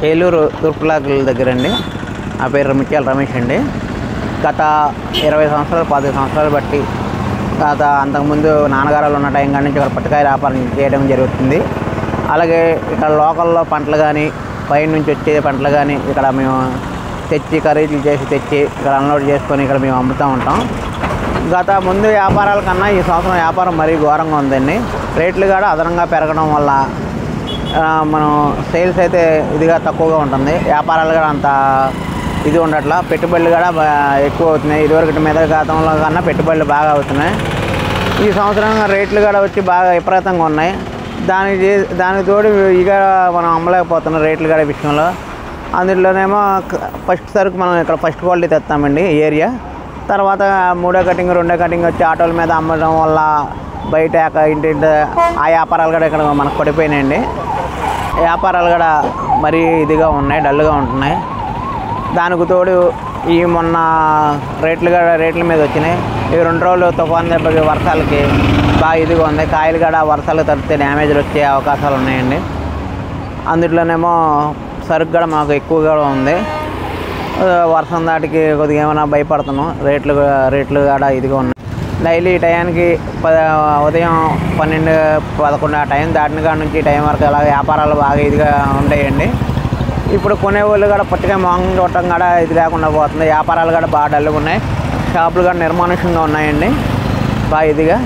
ఏలూరు తూర్పులాకుల దగ్గర అండి. నా పేరు ముత్యాల రమేష్ అండి. గత 20 సంవత్సరాలు 15 సంవత్సరాలు బట్టి అంతకుముందు నాన్నగారు ఉన్న టైం కాడి నుంచి ఇక్కడ పట్టుకాయల వ్యాపారం చేయడం జరుగుతుంది. అలాగే ఇక్కడ లోకల్లో పంటలు కానీ పైన నుంచి వచ్చే పంటలు కానీ ఇక్కడ మేము తెచ్చి ఖరీదులు చేసి తెచ్చి ఇక్కడ అన్లోడ్ చేసుకొని ఇక్కడ మేము అమ్ముతూ ఉంటాం. గత ముందు వ్యాపారాల కన్నా ఈ సంవత్సరం వ్యాపారం మరీ ఘోరంగా ఉందండి. రేట్లు కూడా అదనంగా పెరగడం వల్ల మనం సేల్స్ అయితే ఇదిగా తక్కువగా ఉంటుంది. వ్యాపారాలు కూడా అంత ఇది ఉండట్లా. పెట్టుబడులు కూడా ఎక్కువ అవుతున్నాయి. ఇదివరకు మీద గతంలో కన్నా పెట్టుబడులు బాగా అవుతున్నాయి. ఈ సంవత్సరం రేట్లు కూడా వచ్చి బాగా విపరీతంగా ఉన్నాయి. దానికి తోడు ఇక మనం అమ్మలేకపోతున్నాం రేట్లు కూడా విషయంలో. అందులోనేమో ఫస్ట్ సరుకు మనం ఇక్కడ ఫస్ట్ క్వాలిటీ తెస్తామండి ఏరియా. తర్వాత 3వ కటింగ్ 2వ కటింగ్ వచ్చి ఆటోల మీద అమ్మడం వల్ల బయట ఇంటి ఆ వ్యాపారాలు కూడా ఇక్కడ మనకు పడిపోయినాయండి. వ్యాపారాలు కూడా మరీ ఇదిగా ఉన్నాయి, డల్గా ఉంటున్నాయి. దానికి తోడు ఈ మొన్న రేట్ల మీద వచ్చినాయి. ఈ 2 రోజులు తుఫాన్ దెబ్బకి వర్షాలకి బాగా ఇదిగా ఉంది. కాయలు కూడా వర్షాలకు తప్పితే డ్యామేజ్లు వచ్చే అవకాశాలు ఉన్నాయండి. అందులోనేమో సరుకు కూడా మాకు ఎక్కువగా ఉంది. వర్షం దాటికి కొద్దిగా ఏమైనా భయపడుతున్నాం. రేట్లు కూడా ఇదిగా ఉన్నాయి. డైలీ టయానికి ఉదయం 12, 11 ఆ టైం దాటిన కాడ నుంచి టైం వరకు అలా వ్యాపారాలు బాగా ఇదిగా ఉంటాయండి. ఇప్పుడు కొనేవాళ్ళు కూడా పట్టుగా మొహం చూడటం కూడా ఇది లేకుండా పోతుంది. వ్యాపారాలు కూడా బాగా డల్గా ఉన్నాయి. షాపులు కూడా నిర్మానుష్యంగా ఉన్నాయండి బాగా ఇదిగా.